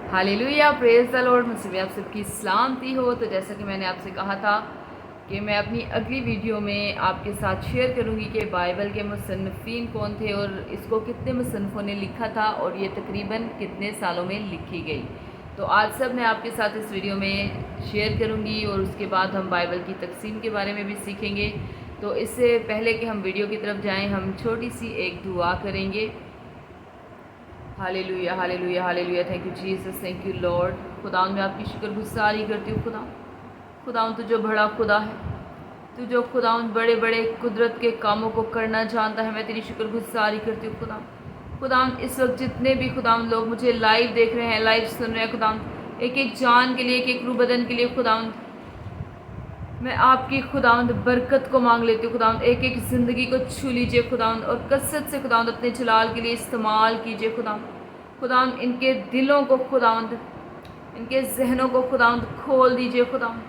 Hallelujah, praise the Lord. मुझसे भी आप सबकी सलामती हो। तो जैसा कि मैंने आपसे कहा था कि मैं अपनी अगली वीडियो में आपके साथ शेयर करूंगी कि बाइबल के मुसन्निफ़ीन कौन थे और इसको कितने मुसन्निफ़ों ने लिखा था और ये तकरीबन कितने सालों में लिखी गई। तो आज सब मैं आपके साथ इस वीडियो में शेयर करूंगी और उसके बाद हम बाइबल की तक़सीम के बारे में भी सीखेंगे। तो इससे पहले कि हम वीडियो की तरफ जाएँ, हम छोटी सी एक दुआ करेंगे। Hallelujah, hallelujah, hallelujah. Thank you Jesus, thank you Lord. खुदावंद, मैं आपकी शुक्रगुज़ारी करती हूँ। खुदावंद, तू जो बड़ा खुदा है, तू जो खुदावंद बड़े बड़े कुदरत के कामों को करना जानता है, मैं तेरी शुक्रगुज़ारी करती हूँ खुदावंद। इस वक्त जितने भी खुदावंद लोग मुझे लाइव देख रहे हैं, लाइव सुन रहे हैं खुदावंद, एक एक जान के लिए, एक एक रूह बदन के लिए खुदावंद, मैं आपकी खुदावंद बरकत को मांग लेती हूँ खुदावंद। एक एक ज़िंदगी को छू लीजिए खुदावंद और कसरत से खुदावंद अपने जलाल के लिए इस्तेमाल कीजिए खुदावंद। इनके दिलों को खुदावंद, इनके जहनों को खुदावंद खोल दीजिए खुदावंद,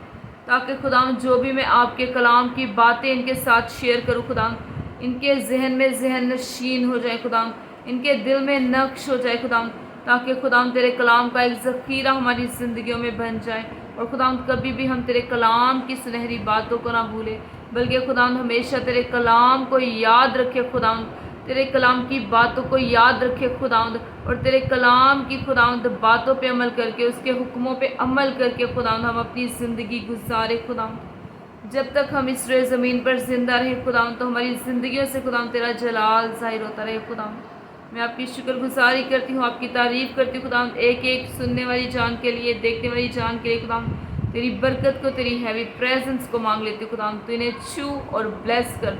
ताकि खुदावंद जो भी मैं आपके कलाम की बातें इनके साथ शेयर करूँ खुदावंद, इनके जहन में जहन नशीन हो जाए खुदावंद, इनके दिल में नक्श हो जाए खुदावंद, ताकि खुदावंद तेरे कलाम का एक ज़ख़ीरा हमारी ज़िंदगियों में बन जाए। और खुदावंद कभी भी हम तेरे कलाम की सुनहरी बातों को ना भूलें, बल्कि खुदावंद हमेशा तेरे कलाम को याद रखे खुदावंद, तेरे कलाम की बातों को याद रखे खुदावंद, और तेरे कलाम की खुदावंद बातों पे अमल करके, उसके हुक्मों पे अमल करके खुदावंद हम अपनी ज़िंदगी गुजारे खुदावंद। जब तक हम इस रोए ज़मीन पर ज़िंदा रहे खुदावंद, तो हमारी ज़िंदगियों से खुदावंद तेरा जलाल ज़ाहिर होता रहे खुदावंद। मैं आपकी शुक्रगुज़ारी करती हूँ, आपकी तारीफ़ करती हूँ खुदावंद, एक एक सुनने वाली जान के लिए, देखने वाली जान के लिए खुदावंद। तेरी बरकत को, तेरी हैवी प्रेजेंस को मांग लेती हूँ खुदावंद। तू इन्हें छू और ब्लेस कर,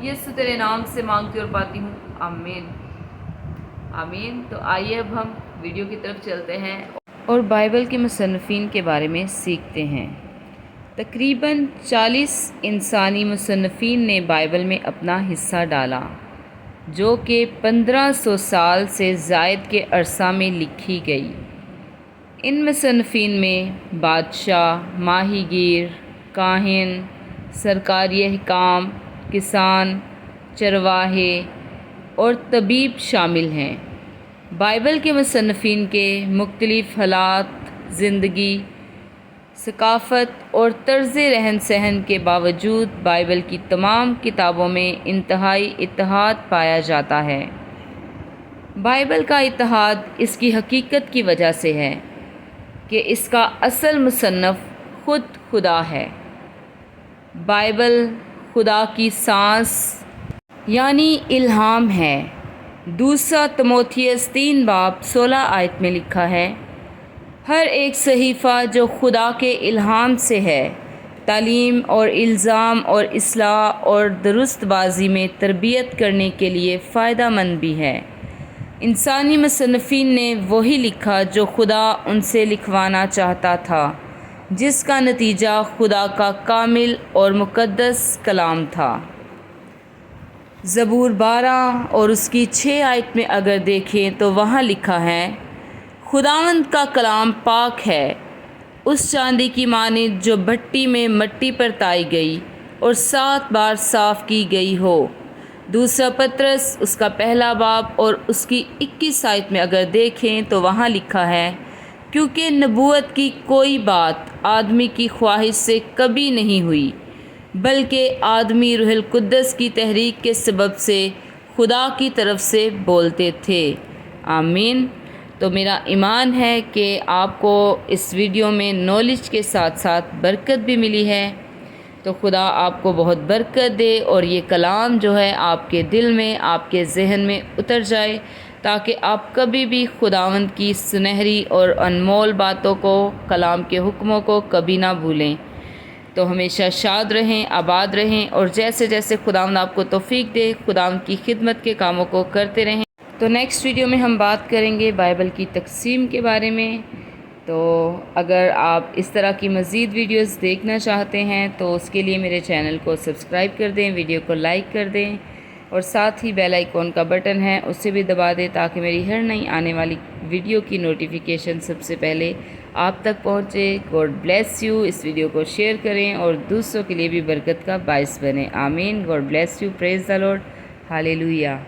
यीशु तेरे नाम से मांगती और पाती हूँ, आमीन, आमीन। तो आइए अब हम वीडियो की तरफ चलते हैं और बाइबल के मुसन्निफ़ीन के बारे में सीखते हैं। तकरीबन 40 इंसानी मुसन्निफ़ीन ने बाइबल में अपना हिस्सा डाला, जो कि 1500 साल से ज़ायद के अरसा में लिखी गई। इन मुसन्निफ़ीन में बादशाह, माहीगीर, काहिन, सरकारी अहकाम, किसान, चरवाहे और तबीब शामिल हैं। बाइबल के मुसन्निफ़ीन के मुख्तलिफ़ हालात, ज़िंदगी, सकाफ़त और तर्ज़ रहन सहन के बावजूद बाइबल की तमाम किताबों में इंतहाई इत्तेहाद पाया जाता है। बाइबल का इत्तेहाद इसकी हकीकत की वजह से है कि इसका असल मुसन्नफ़ खुद खुदा है। बाइबल खुदा की सांस यानी इल्हाम है। दूसरा तिमोथियस 3 बाब 16 आयत में लिखा है, हर एक सहीफ़ा जो खुदा के इल्हाम से है, तालीम और इल्ज़ाम और इस्लाह और दुरुस्तबाजी में तरबियत करने के लिए फ़ायदा मंद भी है। इंसानी मुसन्निफ़ीन ने वही लिखा जो खुदा उनसे लिखवाना चाहता था, जिसका नतीजा खुदा का कामिल और मुक़द्दस कलाम था। ज़बूर 12 और उसकी 6 आयत में अगर देखें तो वहाँ लिखा है, खुदावंद का कलाम पाक है, उस चांदी की मानिंद जो भट्टी में मट्टी पर ताई गई और 7 बार साफ़ की गई हो। दूसरा पत्रस उसका पहला बाब और उसकी 21 आयत में अगर देखें तो वहाँ लिखा है, क्योंकि नबूवत की कोई बात आदमी की ख्वाहिश से कभी नहीं हुई, बल्कि आदमी रूहुल कुद्दस की तहरीक के सबब से खुदा की तरफ से बोलते थे, आमीन। तो मेरा ईमान है कि आपको इस वीडियो में नॉलेज के साथ साथ बरकत भी मिली है। तो खुदा आपको बहुत बरकत दे और ये कलाम जो है आपके दिल में, आपके जहन में उतर जाए, ताकि आप कभी भी खुदावंद की सुनहरी और अनमोल बातों को, कलाम के हुक्मों को कभी ना भूलें। तो हमेशा शाद रहें, आबाद रहें और जैसे जैसे खुदावंद आपको तौफीक दे, खुदावंद की खिदमत के कामों को करते रहें। तो नेक्स्ट वीडियो में हम बात करेंगे बाइबल की तक़सीम के बारे में। तो अगर आप इस तरह की मज़ीद वीडियोस देखना चाहते हैं तो उसके लिए मेरे चैनल को सब्सक्राइब कर दें, वीडियो को लाइक कर दें और साथ ही बेल आइकॉन का बटन है उसे भी दबा दें, ताकि मेरी हर नई आने वाली वीडियो की नोटिफिकेशन सबसे पहले आप तक पहुँचे। God bless you. इस वीडियो को शेयर करें और दूसरों के लिए भी बरकत का बायस बने, आमीन। God bless you. Praise the Lord. Hallelujah.